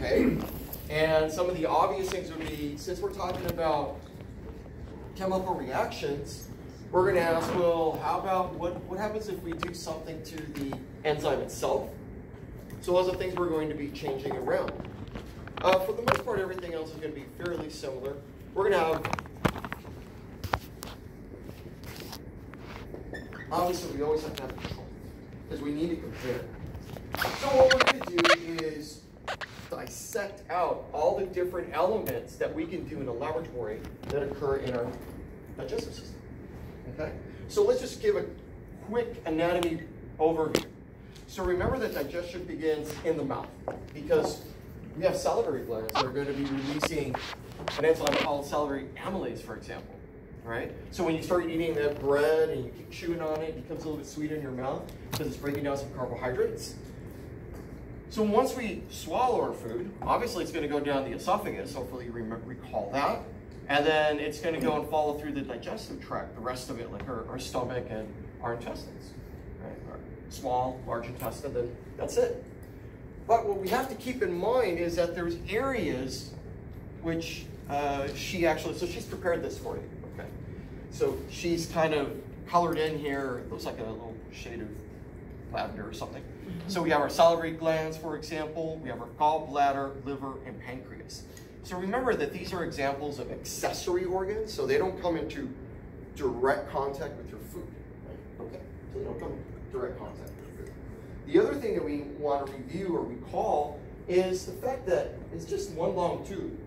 okay? And some of the obvious things would be, since we're talking about chemical reactions, we're going to ask, well, how about what happens if we do something to the enzyme itself? So those are things we're going to be changing around. For the most part, everything else is going to be fairly similar. We're going to have, obviously, we always have to have control because we need to compare. So what we're going to do is dissect out all the different elements that we can do in a laboratory that occur in our digestive system. Okay? So let's just give a quick anatomy overview. So remember that digestion begins in the mouth because we have salivary glands that are going to be releasing an enzyme called salivary amylase, for example. Right? So when you start eating that bread and you keep chewing on it, it becomes a little bit sweeter in your mouth because it's breaking down some carbohydrates. So once we swallow our food, obviously it's going to go down the esophagus, hopefully you recall that, and then it's going to go and follow through the digestive tract, the rest of it, like our stomach and our intestines, right? Our small, large intestine, then that's it. But what we have to keep in mind is that there's areas which she's prepared this for you, okay? So she's kind of colored in here, it looks like a little shade of lavender or something. So we have our salivary glands, for example, we have our gallbladder, liver, and pancreas. So remember that these are examples of accessory organs, so they don't come into direct contact with your food. Right? Okay, so they don't come in direct contact with your food. The other thing that we want to review or recall is the fact that it's just one long tube.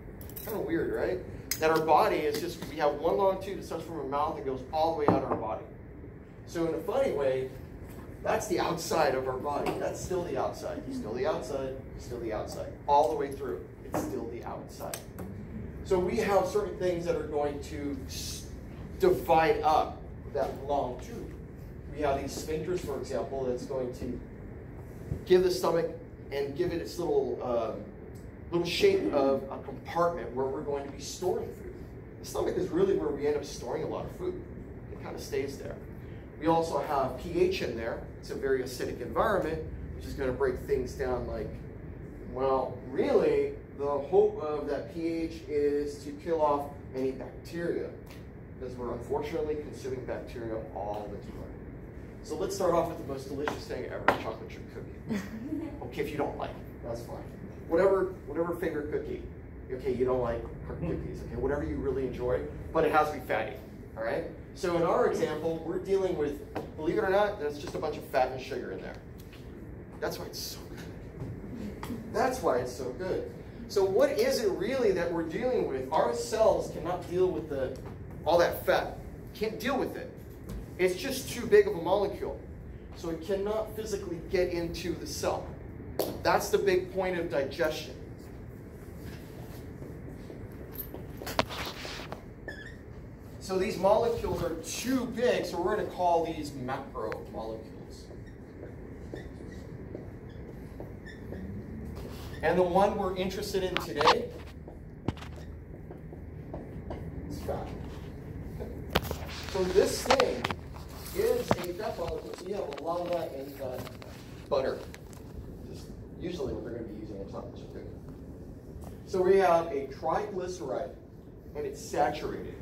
Kind of weird, right? That our body is just, we have one long tube that starts from our mouth and goes all the way out our body. So in a funny way, that's the outside of our body. That's still the outside. He's still the outside. He's still the outside. All the way through, it's still the outside. So we have certain things that are going to divide up that long tube. We have these sphincters, for example, that's going to give the stomach and give it its little shape of a compartment where we're going to be storing food. The stomach is really where we end up storing a lot of food. It kind of stays there. We also have pH in there. It's a very acidic environment, which is going to break things down like, well, really, the hope of that pH is to kill off any bacteria, because we're unfortunately consuming bacteria all the time. So let's start off with the most delicious thing ever, chocolate chip cookie. Okay, if you don't like it, that's fine. Whatever favorite cookie. Okay, you don't like cookies, okay, whatever you really enjoy, but it has to be fatty, all right? So in our example, we're dealing with, believe it or not, there's just a bunch of fat and sugar in there. That's why it's so good. That's why it's so good. So what is it really that we're dealing with? Our cells cannot deal with all that fat. Can't deal with it. It's just too big of a molecule. So it cannot physically get into the cell. That's the big point of digestion. So these molecules are too big, so we're going to call these macromolecules. And the one we're interested in today is fat. So this thing is a fat molecule, so you have a lot of that in butter. Just usually what they're going to be using in chocolate chip cookie. So we have a triglyceride, and it's saturated.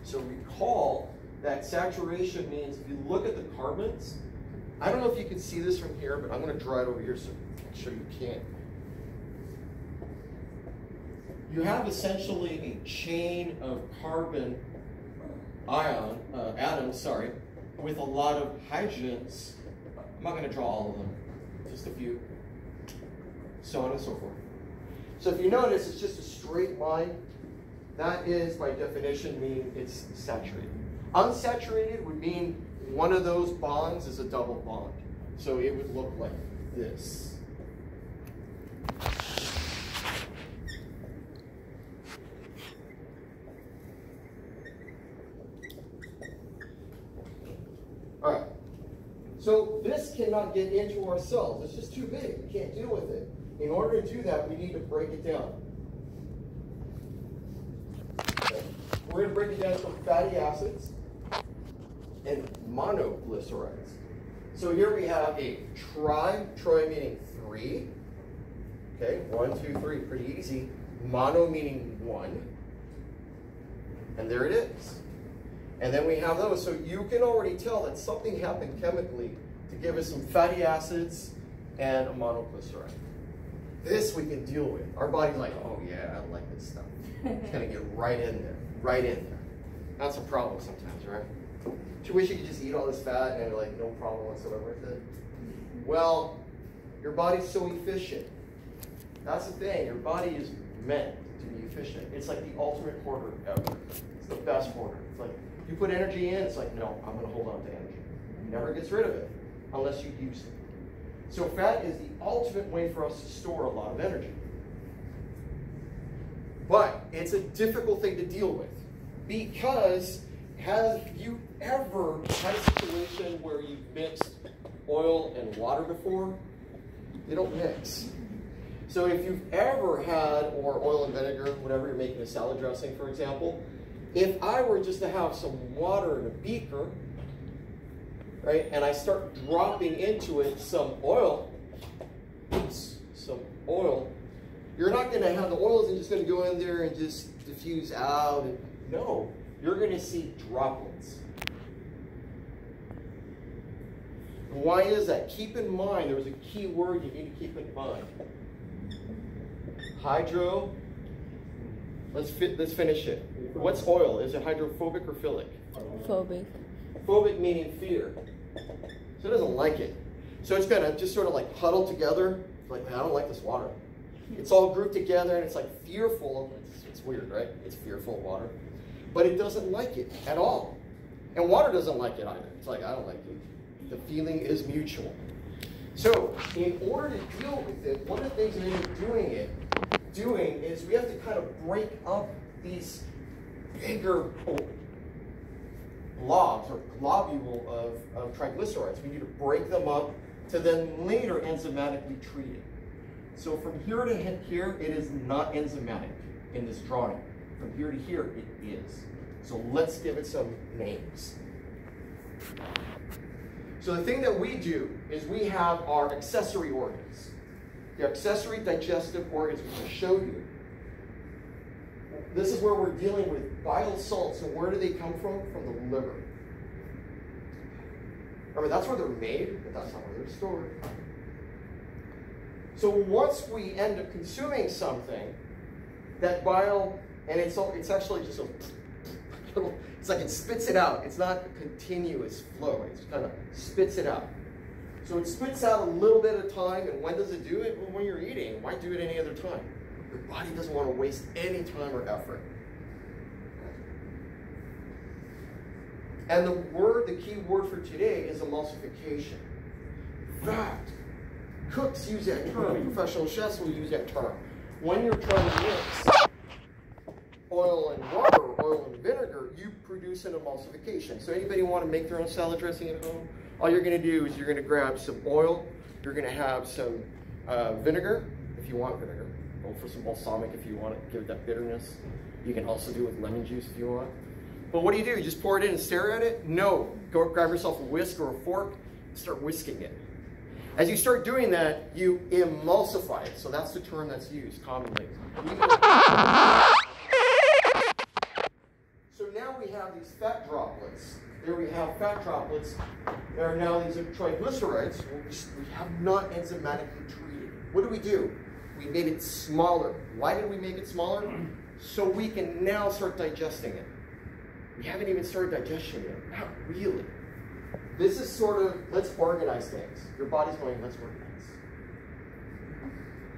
So recall that saturation means if you look at the carbons, I don't know if you can see this from here, but I'm going to draw it over here so I'm sure you can. You have essentially a chain of carbon atoms, with a lot of hydrogens. I'm not going to draw all of them, just a few, so on and so forth. So if you notice, it's just a straight line. That is, by definition, mean it's saturated. Unsaturated would mean one of those bonds is a double bond. So it would look like this. All right. So this cannot get into our cells. It's just too big. We can't deal with it. In order to do that, we need to break it down. We're going to break it down from fatty acids and monoglycerides. So here we have a tri meaning 3, Okay, 1, 2, 3, pretty easy. Mono meaning one. And there it is. And then we have those. So you can already tell that something happened chemically to give us some fatty acids and a monoglyceride. This we can deal with. Our body's like, oh yeah, I don't like this stuff. It's gonna get right in there, right in there. That's a problem sometimes, right? Do you wish you could just eat all this fat and like no problem whatsoever with it? Well, your body's so efficient. That's the thing. Your body is meant to be efficient. It's like the ultimate hoarder ever. It's the best hoarder. It's like you put energy in, it's like, no, I'm going to hold on to energy. It never gets rid of it unless you use it. So fat is the ultimate way for us to store a lot of energy. But it's a difficult thing to deal with because have you ever had a situation where you've mixed oil and water before? They don't mix. So if you've ever had, or oil and vinegar, whatever you're making a salad dressing, for example, if I were just to have some water in a beaker, right, and I start dropping into it some oil, you're not going to have the oil isn't just going to go in there and just diffuse out. No, you're going to see droplets. Why is that? Keep in mind, there's a key word you need to keep in mind. Hydro, let's finish it. What's oil? Is it hydrophobic or philic? Phobic. Phobic meaning fear. So it doesn't like it. So it's gonna just sort of like huddle together. Like, man, I don't like this water. It's all grouped together and it's like fearful. It's weird, right? It's fearful of water. But it doesn't like it at all. And water doesn't like it either. It's like, I don't like it. The feeling is mutual. So in order to deal with it, one of the things we end up doing is we have to kind of break up these bigger blobs or globule of triglycerides. We need to break them up to then later enzymatically treat it. So from here to here, it is not enzymatic in this drawing. From here to here, it is. So let's give it some names. So the thing that we do is we have our accessory organs. The accessory digestive organs, which I showed you. This is where we're dealing with bile salts. And where do they come from? From the liver. Remember, that's where they're made, but that's not where they're stored. So once we end up consuming something, that bile, and it's actually just a little, it's like it spits it out. It's not a continuous flow. It just kind of spits it out. So it spits out a little bit at a time, and when does it do it? Well, when you're eating. Why do it any other time? Your body doesn't want to waste any time or effort. And the key word for today is emulsification. In fact, cooks use that term. Professional chefs will use that term. When you're trying to mix oil and water, oil and vinegar, you produce an emulsification. So anybody want to make their own salad dressing at home? All you're going to do is you're going to grab some oil. You're going to have some vinegar, if you want vinegar. Go for some balsamic if you want to give it that bitterness. You can also do it with lemon juice if you want. But what do? You just pour it in and stare at it? No. Go grab yourself a whisk or a fork and start whisking it. As you start doing that, you emulsify it. So that's the term that's used commonly. So now we have these fat droplets. There we have fat droplets. There are now these triglycerides. We have not enzymatically treated. What do? We made it smaller. Why did we make it smaller? So we can now start digesting it. We haven't even started digestion yet. Not really. This is sort of, let's organize things. Your body's going, let's organize.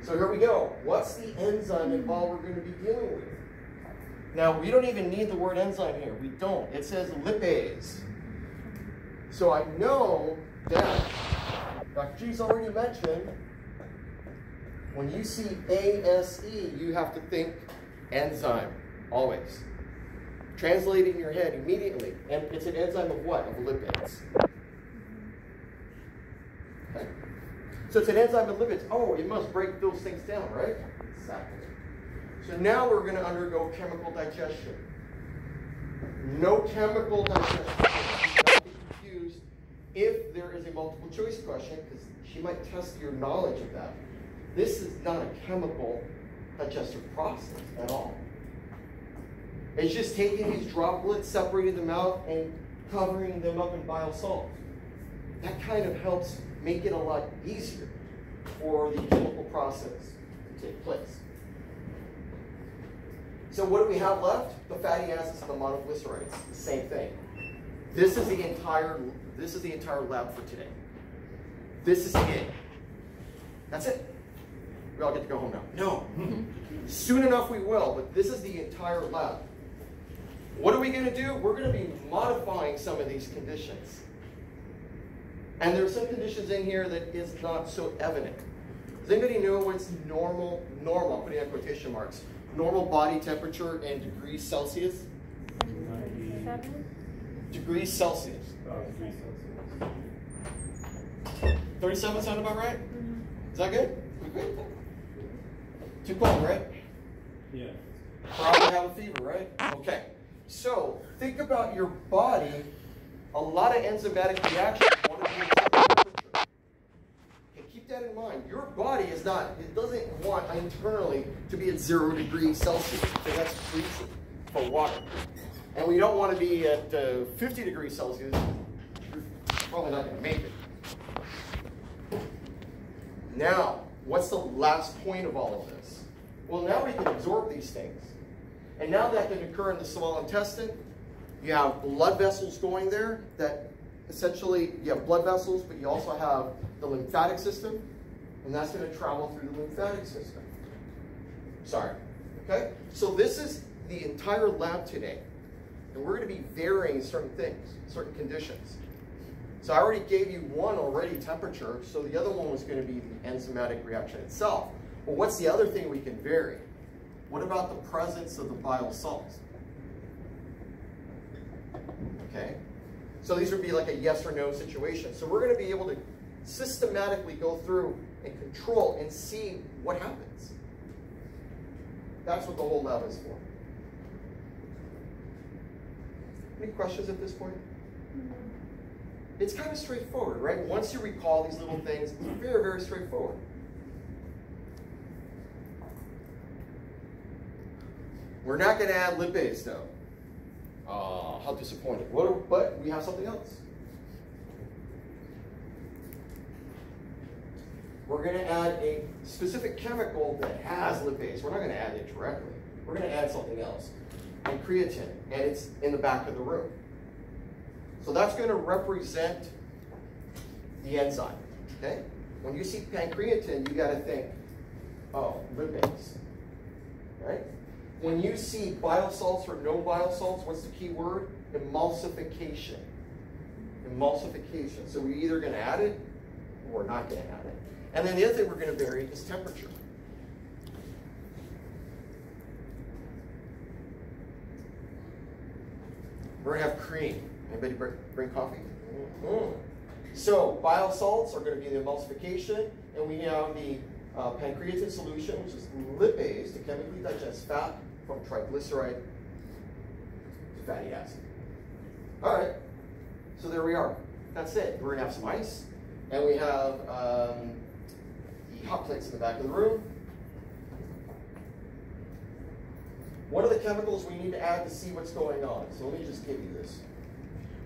So here we go. What's the enzyme involved we're going to be dealing with? Now, we don't even need the word enzyme here. We don't. It says lipase. So I know that Dr. G's already mentioned, when you see ASE, you have to think enzyme, always. Translate it in your head immediately. And it's an enzyme of what? Of lipids. Okay. So it's an enzyme of lipids. Oh, it must break those things down, right? Exactly. So now we're going to undergo chemical digestion. No chemical digestion. Don't be confused if there is a multiple choice question, because she might test your knowledge of that. this is not a chemical digestive process at all. It's just taking these droplets, separating them out, and covering them up in bile salts. That kind of helps make it a lot easier for the chemical process to take place. So what do we have left? The fatty acids and the monoglycerides. The same thing. This is the entire lab for today. This is it. That's it. We all get to go home now. No. Soon enough we will, but this is the entire lab. What are we going to do? We're going to be modifying some of these conditions. And there's some conditions in here that is not so evident. Does anybody know what's normal, I'm putting in quotation marks, normal body temperature in degrees Celsius? 97? Degrees Celsius. 37 sound about right? Mm-hmm. Is that good? Too cold, right? Yeah. Probably have a fever, right? Okay. So think about your body. A lot of enzymatic reactions want to be at temperature. Okay, keep that in mind. Your body is not, it doesn't want internally to be at 0 degrees Celsius, because that's freezing for water. And we don't want to be at 50 degrees Celsius. You're probably not going to make it. Now, what's the last point of all of this? Well, now we can absorb these things. And now that can occur in the small intestine. You have blood vessels going there that essentially, you have blood vessels, but you also have the lymphatic system, and that's going to travel through the lymphatic system. Sorry. Okay? So this is the entire lab today. And we're going to be varying certain things, certain conditions. So I already gave you one already, temperature, so the other one was going to be the enzymatic reaction itself. Well, what's the other thing we can vary? What about the presence of the bile salts? Okay, so these would be like a yes or no situation. So we're going to be able to systematically go through and control and see what happens. That's what the whole lab is for. Any questions at this point? It's kind of straightforward, right? Once you recall these little things, it's very, very straightforward. We're not going to add lipase, though. How disappointing. But we have something else. We're going to add a specific chemical that has lipase. We're not going to add it directly. We're going to add something else. Pancreatin, and it's in the back of the room. So that's going to represent the enzyme, okay? When you see pancreatin, you got to think, oh, lipase, right? When you see bile salts or no bile salts, what's the key word? Emulsification. Emulsification. So we're either going to add it or we're not going to add it. And then the other thing we're going to vary is temperature. We're going to have cream. Anybody bring coffee? Mm-hmm. So bile salts are going to be the emulsification, and we have the pancreatin solution, which is lipase to chemically digest fat from triglyceride to fatty acid. All right, so there we are. That's it. We're going to have some ice, and we have the hot plates in the back of the room. What are the chemicals we need to add to see what's going on? So let me just give you this.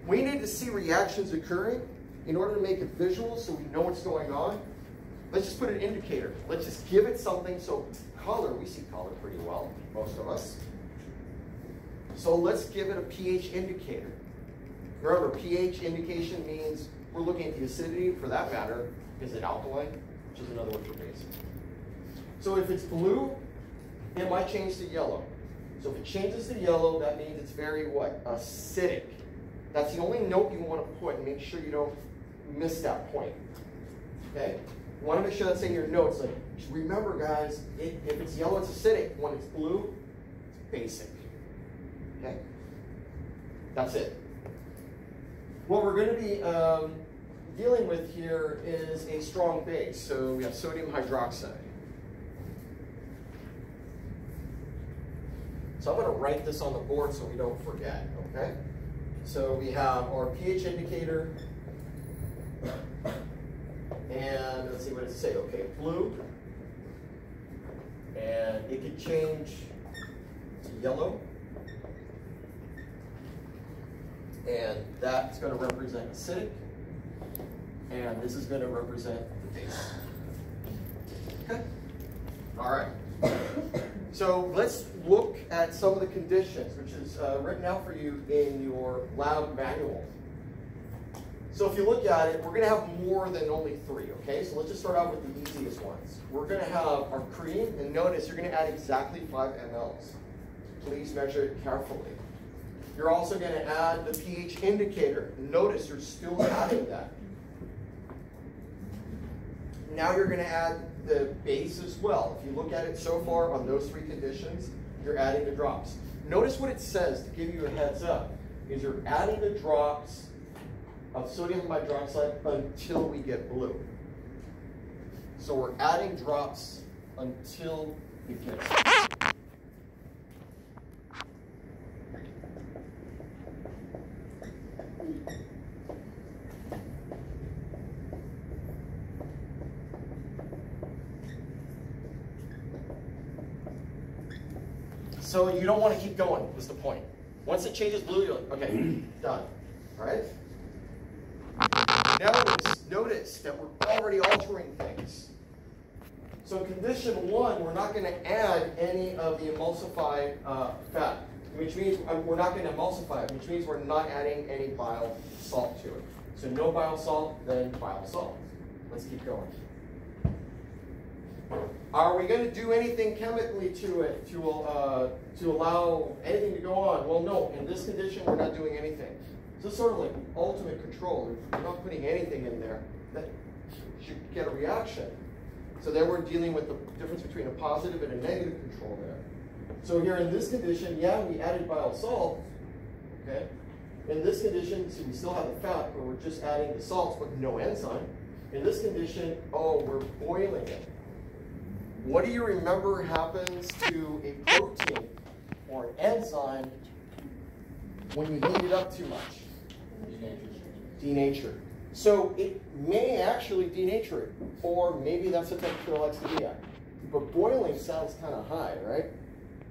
We need to see reactions occurring in order to make it visual so we know what's going on. Let's just put an indicator. Let's just give it something. So color, we see color pretty well, most of us. So let's give it a pH indicator. Remember, pH indication means we're looking at the acidity. For that matter, is it alkaline? Which is another word for base. So if it's blue, it might change to yellow. So if it changes to yellow, that means it's very what? Acidic. That's the only note you want to put, and make sure you don't miss that point. Okay? You want to make sure that's in your notes. Like, just remember, guys, if it's yellow, it's acidic. When it's blue, it's basic. Okay? That's it. What we're going to be dealing with here is a strong base. So we have sodium hydroxide. So I'm going to write this on the board so we don't forget, okay? So we have our pH indicator, and let's see what it says. Okay, blue it could change to yellow. And that's going to represent acidic. And this is going to represent the base. Okay? All right. So let's look at some of the conditions, which is written out for you in your lab manual. So if you look at it, we're going to have more than only 3, okay? So let's just start out with the easiest ones. We're going to have our cream, and notice you're going to add exactly 5 mLs. Please measure it carefully. You're also going to add the pH indicator. Notice you're still adding that. Now you're going to add the base as well. If you look at it so far on those 3 conditions, you're adding the drops. Notice what it says to give you a heads up, is you're adding the drops of sodium hydroxide until we get blue. So we're adding drops until it gets blue. So you don't want to keep going, is the point. Once it changes blue, you're like, okay, done. All right? Now notice that we're already altering things. So in condition 1, we're not going to add any of the emulsified fat, which means we're not going to emulsify it, which means we're not adding any bile salt to it. So no bile salt, then bile salt. Let's keep going. Are we going to do anything chemically to it to allow anything to go on? Well, no. In this condition, we're not doing anything. So it's sort of like ultimate control. If we're not putting anything in there, that should get a reaction. So then we're dealing with the difference between a positive and a negative control there. So here in this condition, yeah, we added bile salt. Okay. In this condition, see, we still have the fat, but we're just adding the salts, but no enzyme. In this condition, oh, we're boiling it. What do you remember happens to a protein or an enzyme when you heat it up too much? Denature. So it may actually denature it, or maybe that's the temperature it likes to be at. But boiling sounds kind of high, right?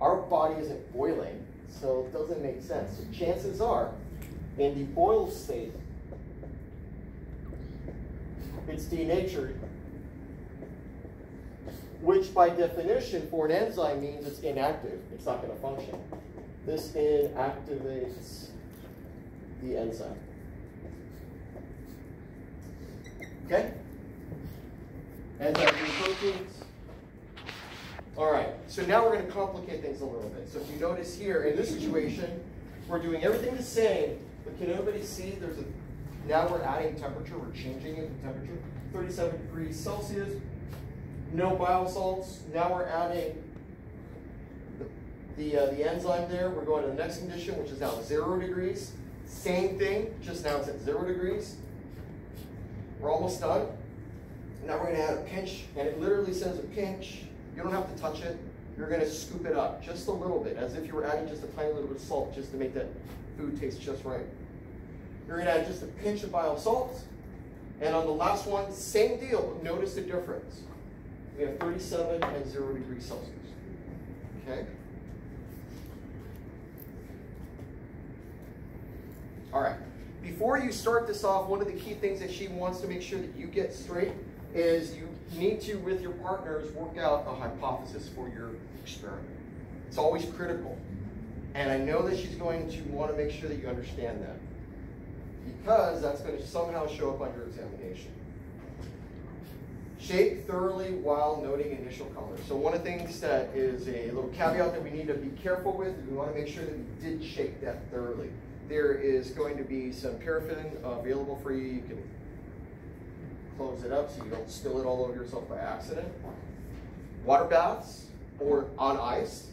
Our body isn't boiling, so it doesn't make sense. So chances are, in the boil state, it's denatured, which by definition for an enzyme means it's inactive. It's not going to function. This inactivates the enzyme. Okay? Enzymes and proteins. All right, so now we're going to complicate things a little bit. So if you notice here, in this situation, we're doing everything the same, but can everybody see now we're adding temperature, we're changing it in temperature, 37 degrees Celsius. No bile salts. Now we're adding the enzyme there. We're going to the next condition, which is now 0 degrees. Same thing, just now it's at 0 degrees. We're almost done. Now we're going to add a pinch, and it literally says a pinch. You don't have to touch it. You're going to scoop it up just a little bit, as if you were adding just a tiny little bit of salt, just to make that food taste just right. You're going to add just a pinch of bile salts. And on the last one, same deal, but notice the difference. We have 37 and 0 degrees Celsius. Okay? All right. Before you start this off, one of the key things that she wants to make sure that you get straight is you need to, with your partners, work out a hypothesis for your experiment. It's always critical. And I know that she's going to want to make sure that you understand that, because that's going to somehow show up on your examination. Shake thoroughly while noting initial color. So one of the things that is a little caveat that we need to be careful with is we want to make sure that we did shake that thoroughly. There is going to be some paraffin available for you. You can close it up so you don't spill it all over yourself by accident. Water baths or on ice.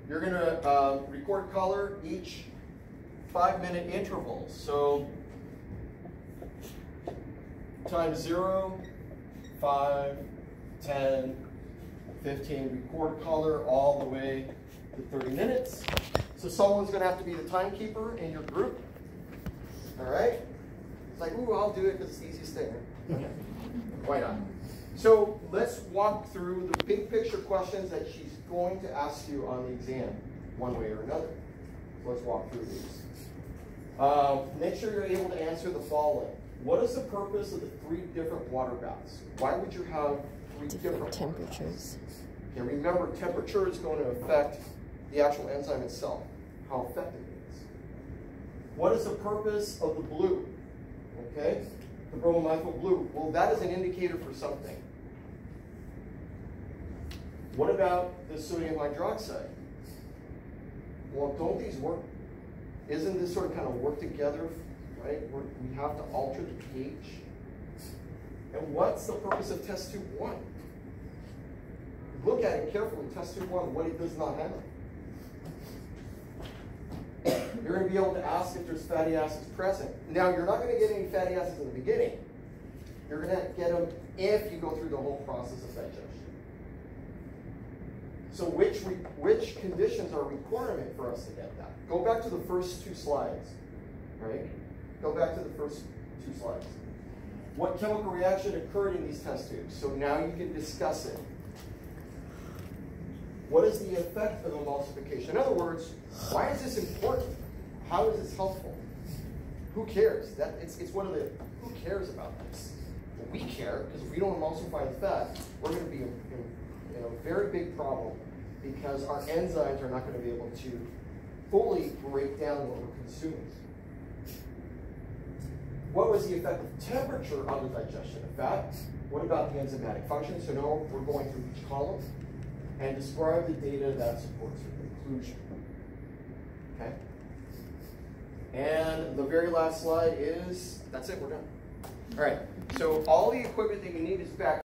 You're going to record color each 5-minute intervals. So times 0, 5, 10, 15, record color all the way to 30 minutes. So someone's going to have to be the timekeeper in your group. All right? It's like, ooh, I'll do it because it's the easiest thing. Okay. Why not? So let's walk through the big picture questions that she's going to ask you on the exam, one way or another. So let's walk through these. Make sure you're able to answer the following. What is the purpose of the 3 different water baths? Why would you have 3 different temperatures? Okay, remember, temperature is going to affect the actual enzyme itself, how effective it is. What is the purpose of the blue? Okay, the bromomethyl blue. Well, that is an indicator for something. What about the sodium hydroxide? Well, don't these work? Isn't this sort of kind of work together, right? We have to alter the pH. And what's the purpose of test tube 1? Look at it carefully, test tube 1, what it does not have. You're going to be able to ask if there's fatty acids present. Now, you're not going to get any fatty acids in the beginning. You're going to get them if you go through the whole process of digestion. So which conditions are a requirement for us to get that? Go back to the first 2 slides, right? Go back to the first 2 slides. What chemical reaction occurred in these test tubes? So now you can discuss it. What is the effect of emulsification? In other words, why is this important? How is this helpful? Who cares? It's one of the, who cares about this? Well, we care, because if we don't emulsify the fat, we're going to be in a very big problem, because our enzymes are not going to be able to fully break down what we're consuming. What was the effect of temperature on the digestion of fat? What about the enzymatic function? So now we're going through each column and describe the data that supports your conclusion. Okay? And the very last slide is, that's it, we're done. All right, so all the equipment that you need is back